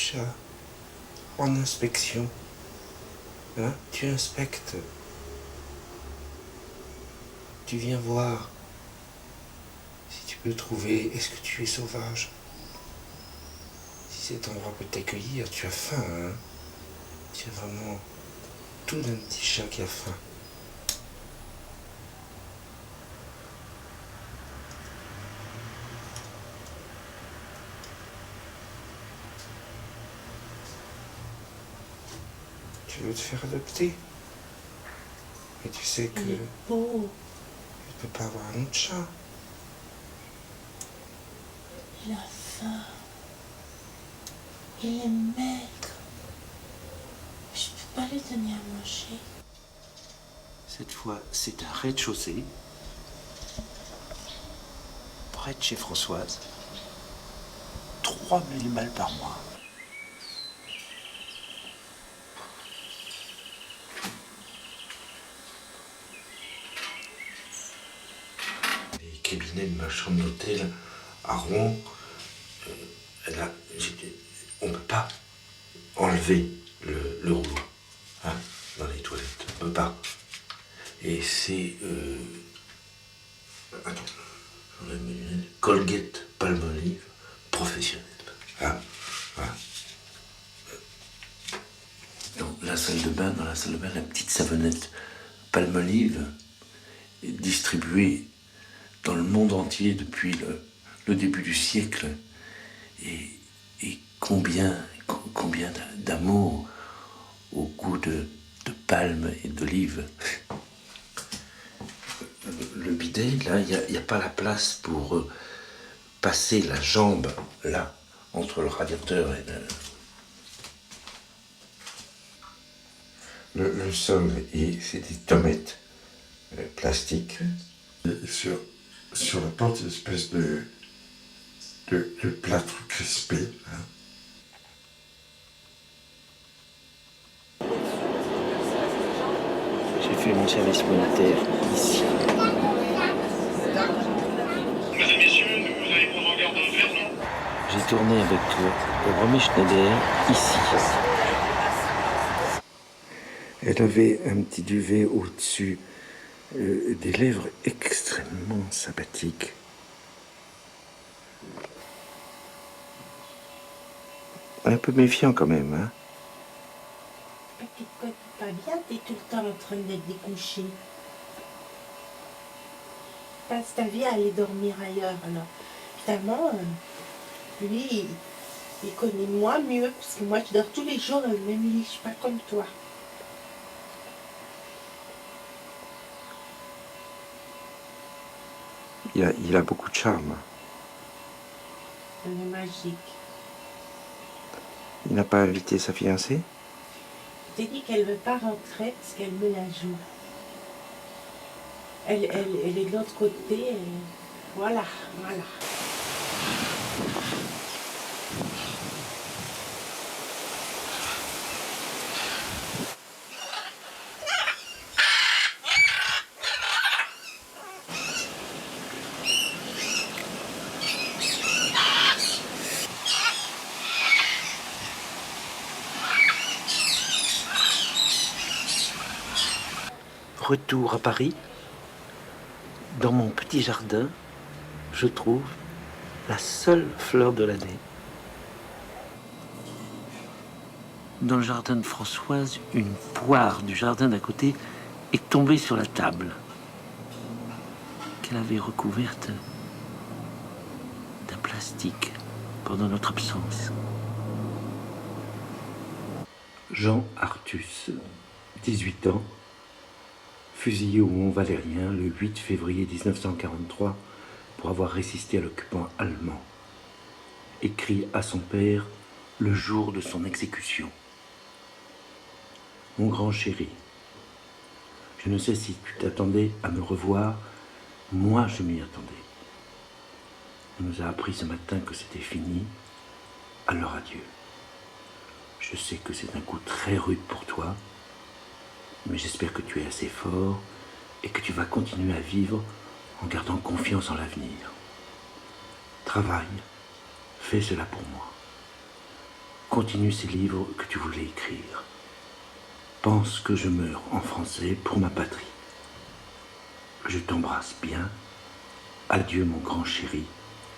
chat en inspection. Hein? Tu inspectes. Tu viens voir si tu peux trouver. Est-ce que tu es sauvage? Si cet endroit peut t'accueillir, tu as faim, hein? Tu as vraiment tout d'un petit chat qui a faim. Tu veux te faire adopter? Mais tu sais que Il est beau. tu peux pas avoir un autre chat. Il a faim. Il est maigre. Je peux pas lui donner à manger. Cette fois, c'est un rez-de-chaussée, près de chez Françoise. 3000 balles par mois. Les cabinets de ma chambre d'hôtel à Rouen, on ne peut pas enlever le rouleau, hein, dans les toilettes. On ne peut pas. Et c'est... Attends, j'enlève mes lunettes. Colgate Palmolive professionnelle. Hein, voilà. Dans la salle de bain, la petite savonnette Palmolive est distribuée dans le monde entier depuis le début du siècle. Et combien d'amour au goût de palme et d'olive. Le bidet, là, il n'y a pas la place pour passer la jambe, là, entre le radiateur et le sol, et c'est des tomates plastiques. Et sur la porte, une espèce de plâtre crispé. Hein. J'ai fait mon service militaire ici. Mesdames et messieurs, nous allez prendre en garde un Vernon. J'ai tourné avec Romy Schneider ici. Elle avait un petit duvet au-dessus, des lèvres extrêmement sympathiques. Un peu méfiant quand même, hein. Mais tu te connais pas bien, t'es tout le temps en train d'être découché. Passe ta vie à aller dormir ailleurs, alors. Évidemment, lui, il connaît moi mieux, parce que moi, je dors tous les jours dans le même lit, je suis pas comme toi. Il a beaucoup de charme. Elle est magique. Il n'a pas invité sa fiancée? Je t'ai dit qu'elle veut pas rentrer parce qu'elle me la joue. Elle est de l'autre côté, et voilà. Retour à Paris, dans mon petit jardin, je trouve la seule fleur de l'année. Dans le jardin de Françoise, une poire du jardin d'à côté est tombée sur la table, qu'elle avait recouverte d'un plastique pendant notre absence. Jean Artus, 18 ans, fusillé au Mont-Valérien le 8 février 1943 pour avoir résisté à l'occupant allemand. Écrit à son père le jour de son exécution. Mon grand chéri, je ne sais si tu t'attendais à me revoir, moi je m'y attendais. On nous a appris ce matin que c'était fini, alors adieu. Je sais que c'est un coup très rude pour toi, mais j'espère que tu es assez fort et que tu vas continuer à vivre en gardant confiance en l'avenir. Travaille, fais cela pour moi. continue ces livres que tu voulais écrire. Pense que je meurs en français pour ma patrie. Je t'embrasse bien. Adieu mon grand chéri,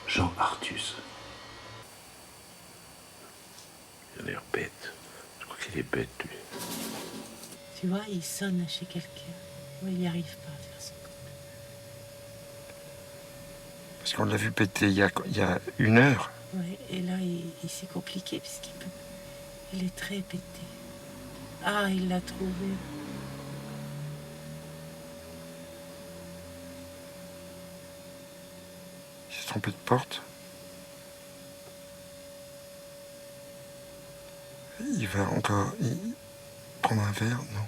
Jean Arthus. Il a l'air bête. Je crois qu'il est bête, lui. Tu vois, il sonne chez quelqu'un. Ouais, il n'y arrive pas à faire son code. Parce qu'on l'a vu péter il y a 1 heure. Ouais, et là, il s'est compliqué puisqu'il peut... Il est très pété. Ah, il l'a trouvé. Il s'est trompé de porte. Il va encore prendre un verre, non?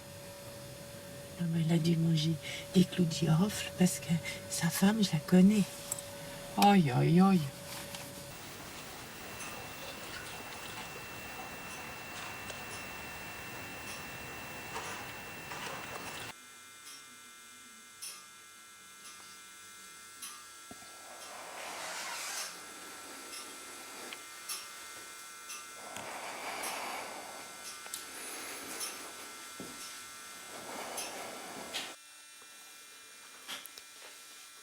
Non, mais il a dû manger des clous de girofle parce que sa femme, je la connais. Aïe, aïe, aïe.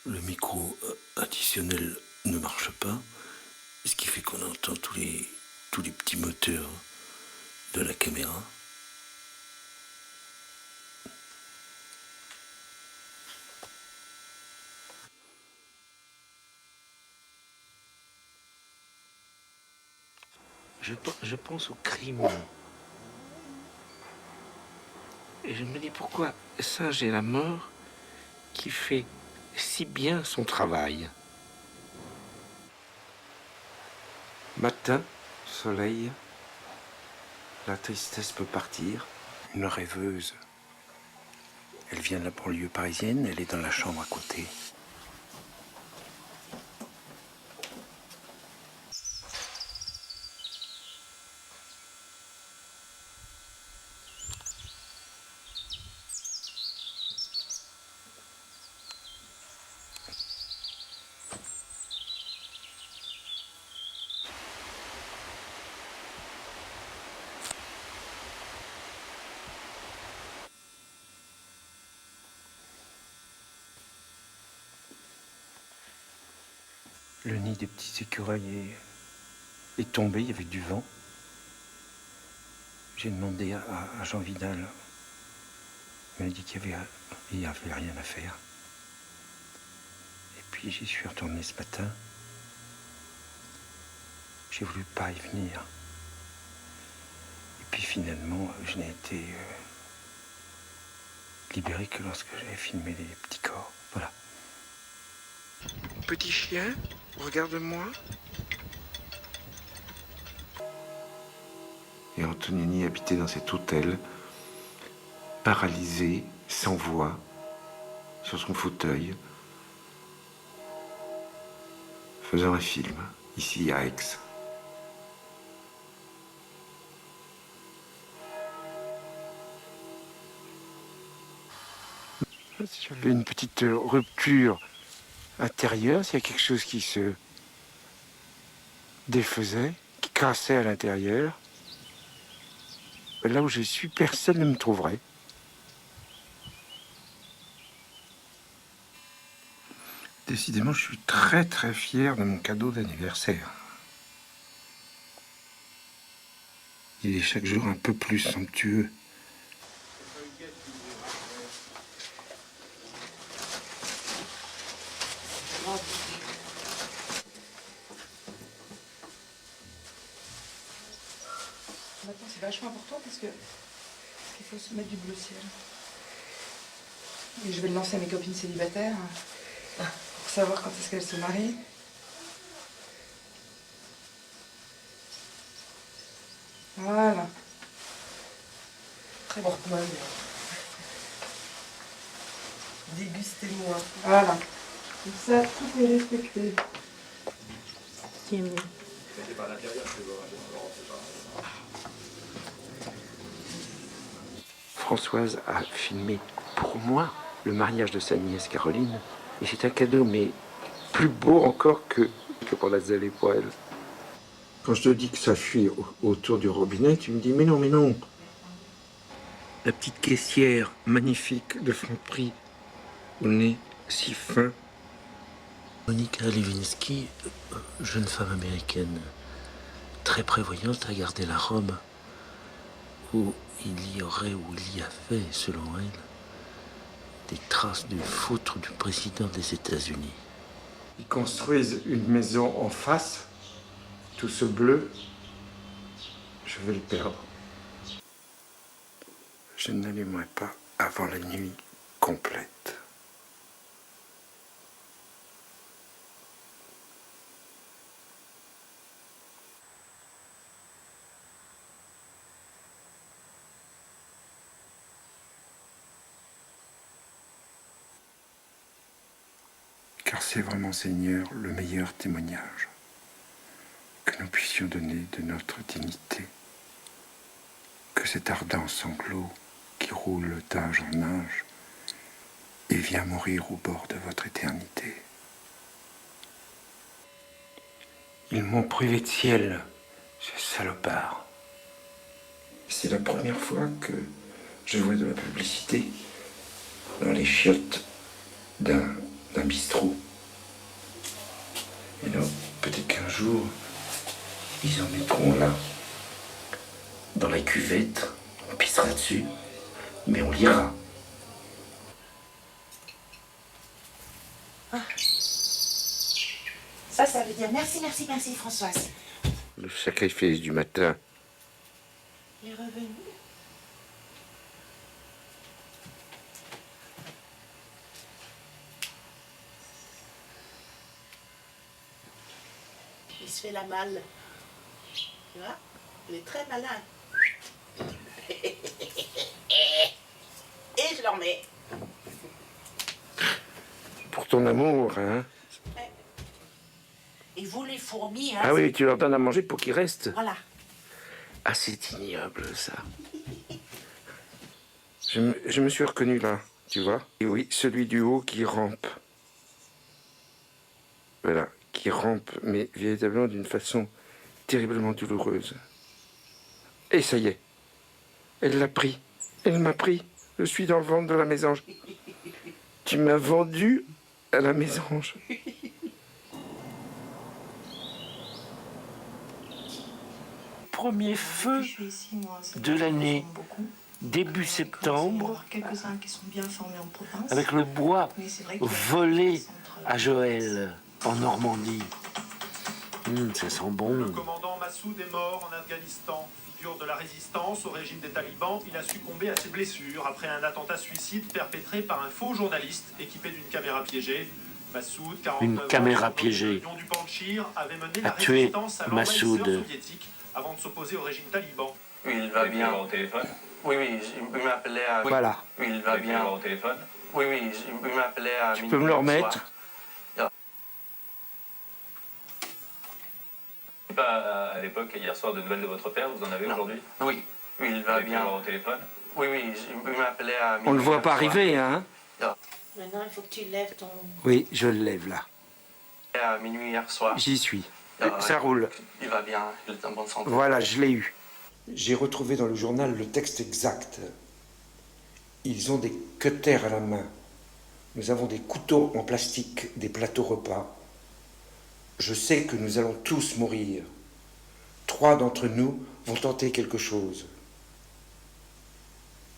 Le micro additionnel ne marche pas, ce qui fait qu'on entend tous les petits moteurs de la caméra. Je pense au crime. Et je me dis pourquoi Singe est la mort qui fait si bien son travail. Matin, soleil, la tristesse peut partir. Une rêveuse. Elle vient de la banlieue parisienne, elle est dans la chambre à côté. Le nid des petits écureuils est tombé, il y avait du vent. J'ai demandé à Jean Vidal. Il m'a dit qu'il n'y avait rien à faire. Et puis j'y suis retourné ce matin. J'ai voulu pas y venir. Et puis finalement, je n'ai été libéré que lorsque j'avais filmé les petits corps. Voilà. Petit chien, regarde-moi. Et Antonioni habitait dans cet hôtel, paralysé, sans voix, sur son fauteuil, faisant un film, ici à Aix. Si j'avais une petite rupture intérieure, s'il y a quelque chose qui se défaisait, qui cassait à l'intérieur, là où je suis, personne ne me trouverait. Décidément, je suis très très fier de mon cadeau d'anniversaire. Il est chaque jour un peu plus somptueux. Maintenant, c'est vachement important parce qu'il faut se mettre du bleu ciel. Et je vais le lancer à mes copines célibataires pour savoir quand est-ce qu'elles se marient. Voilà. Très bon. Dégustez-moi. Voilà. Comme ça, tout est respecté. Tiens, mais... Françoise a filmé pour moi le mariage de sa nièce Caroline. Et c'est un cadeau, mais plus beau encore que pour la Zelle et pour elle. Quand je te dis que ça fuit autour du robinet, tu me dis mais non, mais non. La petite caissière magnifique de Franprix, au nez si fin. Monica Lewinsky, jeune femme américaine, très prévoyante, a gardé la robe où il y aurait, où il y avait, selon elle, des traces du foutre du président des États-Unis. Ils construisent une maison en face, tout ce bleu, je vais le perdre. Je n'allumerai pas avant la nuit complète. Car c'est vraiment, Seigneur, le meilleur témoignage que nous puissions donner de notre dignité, que cet ardent sanglot qui roule d'âge en âge et vient mourir au bord de votre éternité. Ils m'ont privé de ciel, ces salopards. C'est la première fois que je vois de la publicité dans les chiottes d'un bistrot. Et là, peut-être qu'un jour, ils en mettront là, dans la cuvette, on pissera dessus, mais on lira. Ça veut dire merci, merci, merci, Françoise. Le sacrifice du matin. Il est revenu. Il se fait la malle. Tu vois? Il est très malin. Et je l'en mets. Pour ton amour, hein? Et vous, les fourmis, hein? Ah oui, tu leur donnes à manger pour qu'ils restent. Voilà. Ah, c'est ignoble, ça. Je me suis reconnu là, tu vois? Et oui, celui du haut qui rampe. Voilà, qui rampe, mais véritablement d'une façon terriblement douloureuse. Et ça y est, elle l'a pris. Elle m'a pris. Je suis dans le ventre de la mésange. Tu m'as vendu à la mésange. Premier feu de l'année, début septembre, avec le bois volé à Joël en Normandie. Ça sent bon. Le commandant Massoud est mort en Afghanistan. Figure de la résistance au régime des talibans, il a succombé à ses blessures après un attentat suicide perpétré par un faux journaliste équipé d'une caméra piégée. Massoud, 49 Une ans, caméra piégée du Panjshir, avait mené a la tué résistance à l'envahisseur Massoud. soviétique avant de s'opposer au régime taliban. Oui, il va bien. Au téléphone. Oui, il m'appelait à... Voilà. Oui, il va bien. Au téléphone. Oui, il m'appelait à... Tu peux me le remettre? Pas à l'époque, hier soir, de nouvelles de votre père, vous en avez aujourd'hui? Oui, il va bien. Au téléphone. Oui, il m'appelait à... On le voit pas arriver, hein? Maintenant, il faut que tu lèves ton... Oui, je le lève là. À minuit hier soir. J'y suis. Ça roule. Il va bien, il est en bonne santé. Voilà, je l'ai eu. J'ai retrouvé dans le journal le texte exact. Ils ont des cutters à la main. Nous avons des couteaux en plastique, des plateaux repas. Je sais que nous allons tous mourir. 3 d'entre nous vont tenter quelque chose.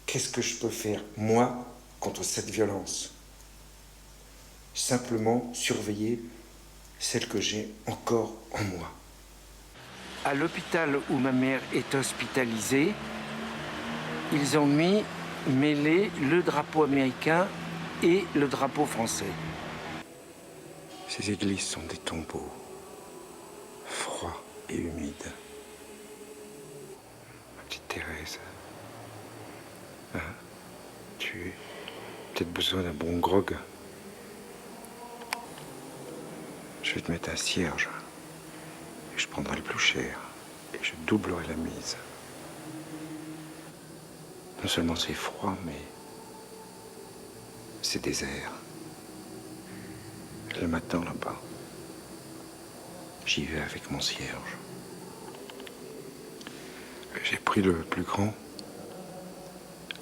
Qu'est-ce que je peux faire, moi, contre cette violence? Simplement surveiller celle que j'ai encore en moi. À l'hôpital où ma mère est hospitalisée, ils ont mêlé le drapeau américain et le drapeau français. Ces églises sont des tombeaux, froids et humides. Ma petite Thérèse, hein, tu as peut-être besoin d'un bon grog. Je vais te mettre un cierge. Et je prendrai le plus cher. Et je doublerai la mise. Non seulement c'est froid, mais c'est désert. Elle m'attend là-bas. J'y vais avec mon cierge. J'ai pris le plus grand,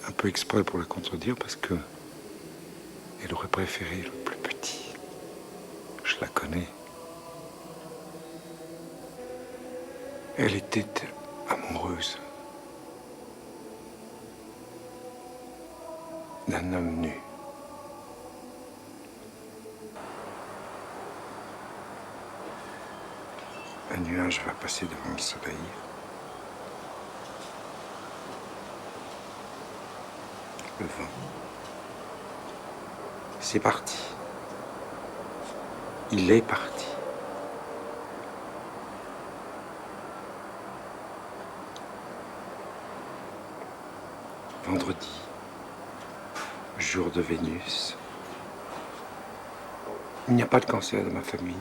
un peu exprès pour la contredire, parce que elle aurait préféré le plus petit. Je la connais. Elle était amoureuse d'un homme nu. Un nuage va passer devant le soleil. Le vent. C'est parti. Il est parti. Vendredi, jour de Vénus. Il n'y a pas de cancer dans ma famille.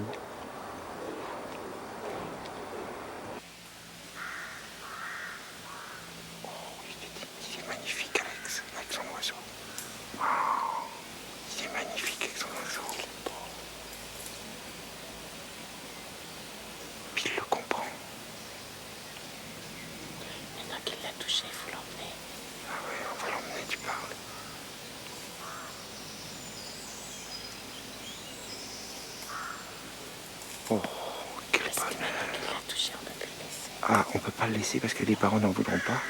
Oh, il est magnifique, Alex, avec son oiseau. Oh, il est magnifique avec son oiseau. Puis il le comprend. Maintenant qu'il l'a touché, il faut l'emmener. Ah oui, on va l'emmener, tu parles. Oh, quel bonheur. Qu'il l'a touché, on ne peut plus le laisser. Ah, on peut pas le laisser parce que les parents n'en voudront pas.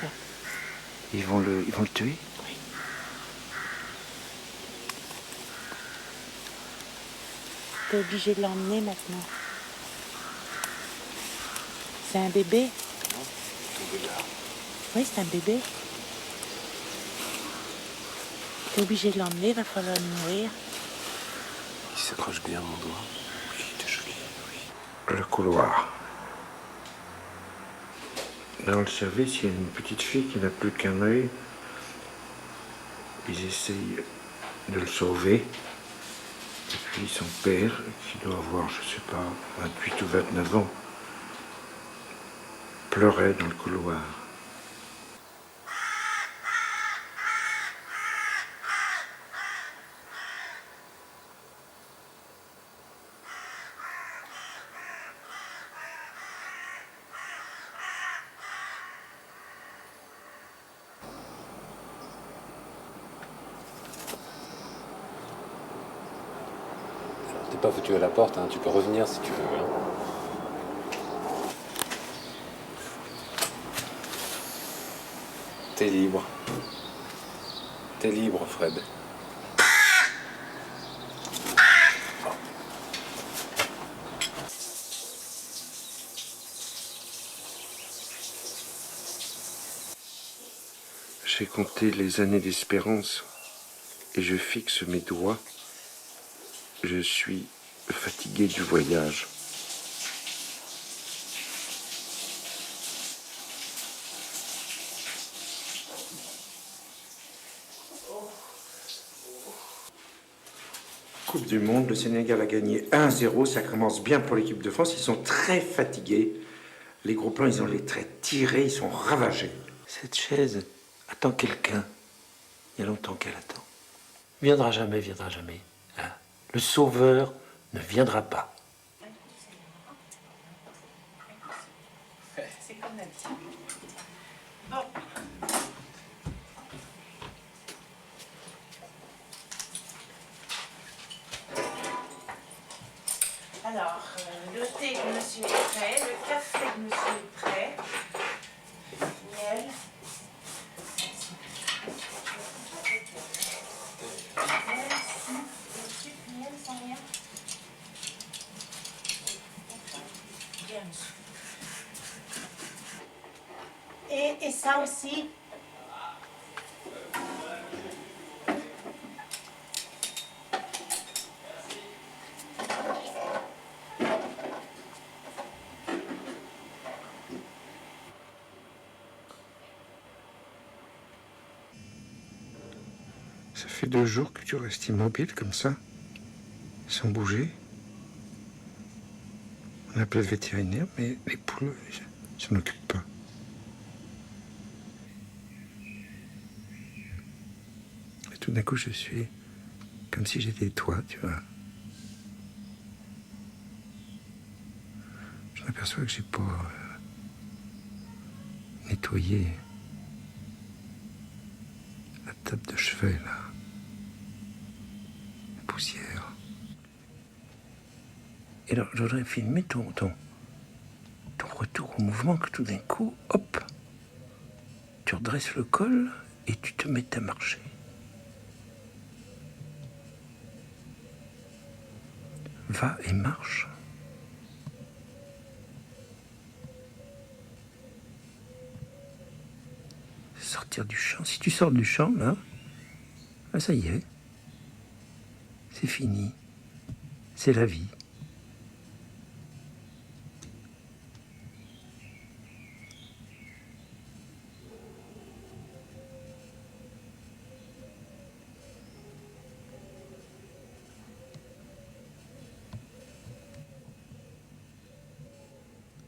Ils vont le tuer. Oui. T'es obligé de l'emmener maintenant. C'est un bébé? Oui, c'est un bébé. T'es obligé de l'emmener, il va falloir le nourrir. Il s'accroche bien, mon doigt. Oui, t'es joli, oui. Le couloir. Dans le service, il y a une petite fille qui n'a plus qu'un œil. Ils essayent de le sauver. Et puis son père, qui doit avoir, je sais pas, 28 ou 29 ans, pleurait dans le couloir. T'es pas foutu à la porte, hein. Tu peux revenir si tu veux. Hein. T'es libre. T'es libre, Fred. J'ai compté les années d'espérance et je fixe mes doigts. Je suis fatigué du voyage. Coupe du Monde, le Sénégal a gagné 1-0. Ça commence bien pour l'équipe de France. Ils sont très fatigués. Les gros plans, ils ont les traits tirés, ils sont ravagés. Cette chaise attend quelqu'un. Il y a longtemps qu'elle attend. Viendra jamais, viendra jamais. Hein. Le sauveur ne viendra pas. C'est comme la vie. Bon. Alors, le thé de monsieur est prêt, le café de monsieur est prêt. Miel. Miel sans rien. Bien, monsieur. Et ça aussi. Ça fait 2 jours que tu restes immobile comme ça, sans bouger. On a appelé le vétérinaire, mais les poules, je m'en occupe pas. Et tout d'un coup, je suis comme si j'étais toi, tu vois. Je m'aperçois que j'ai pas nettoyer la table de chevet, là. La poussière. Et alors, je voudrais filmer ton retour au mouvement, que tout d'un coup, hop, tu redresses le col et tu te mets à marcher. Va et marche. Sortir du champ. Si tu sors du champ, là, ça y est. C'est fini. C'est la vie.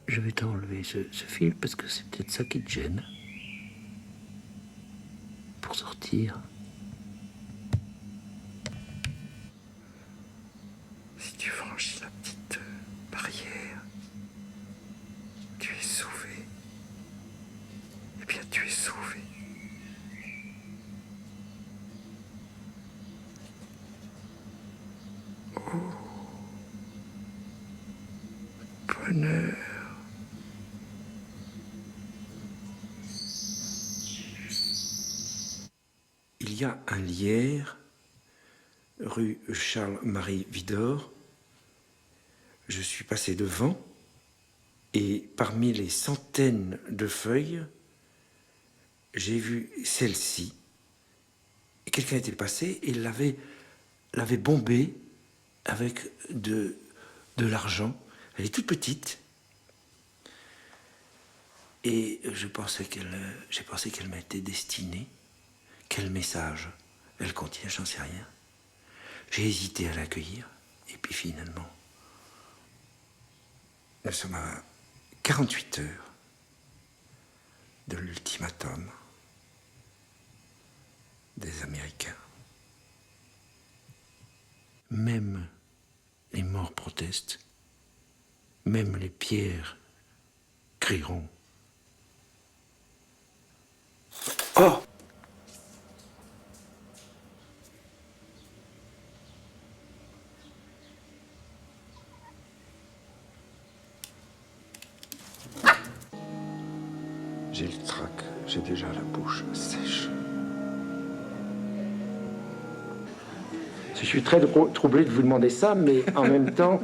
Je vais t'enlever ce fil parce que c'est peut-être ça qui te gêne. Pour sortir. Si tu franchis la petite barrière, tu es sauvé. Eh bien, tu es sauvé. Oh, bonheur. Il y a un lierre, rue Charles-Marie Widor. Je suis passé devant et parmi les centaines de feuilles, j'ai vu celle-ci. Quelqu'un était passé et l'avait bombée avec de l'argent. Elle est toute petite. Et j'ai pensé qu'elle m'était destinée. Quel message elle contient, j'en sais rien. J'ai hésité à l'accueillir, et puis finalement, nous sommes à 48 heures de l'ultimatum des Américains. Même les morts protestent, même les pierres crieront. Oh! J'ai le trac, j'ai déjà la bouche sèche. Je suis très troublé de vous demander ça, mais en même temps,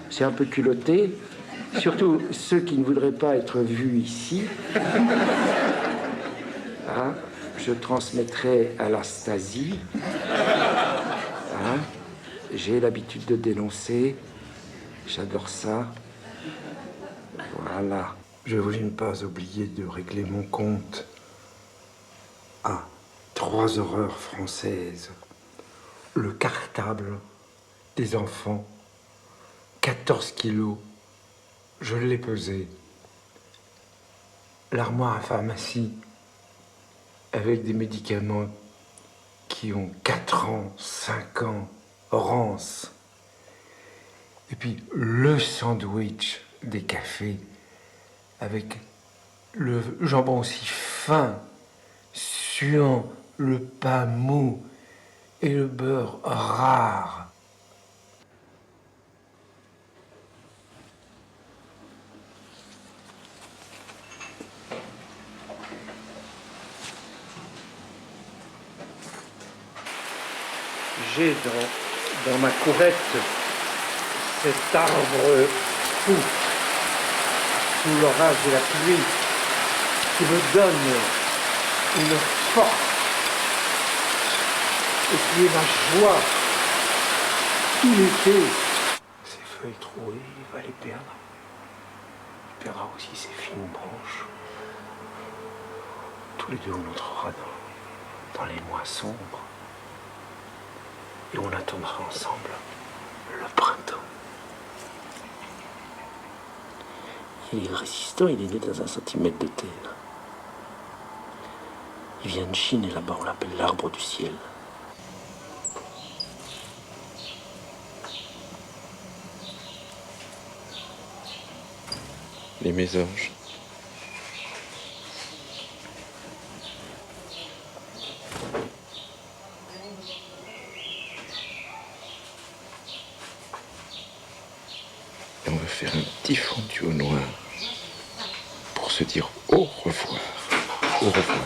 c'est un peu culotté. Surtout ceux qui ne voudraient pas être vus ici. Hein, je transmettrai à la Stasi. Hein, j'ai l'habitude de dénoncer. J'adore ça. Voilà. Je voulais ne pas oublier de régler mon compte à 3 horreurs françaises. Le cartable des enfants, 14 kilos, je l'ai pesé. L'armoire à pharmacie, avec des médicaments qui ont 4 ans, 5 ans, rance. Et puis le sandwich des cafés, avec le jambon aussi fin, suant, le pain mou et le beurre rare. J'ai dans ma courette cet arbre fou sous l'orage et la pluie qui me donne une force et qui est ma joie tout l'été. Ces feuilles trouées, il va les perdre. Il perdra aussi ses fines branches. Tous les deux, on entrera dans les mois sombres et on attendra ensemble le printemps. Il est résistant, il est né dans 1 centimètre de terre. Il vient de Chine et là-bas on l'appelle l'arbre du ciel. Les mésanges. Et on va faire un petit fondu au noir pour se dire au revoir. Au revoir.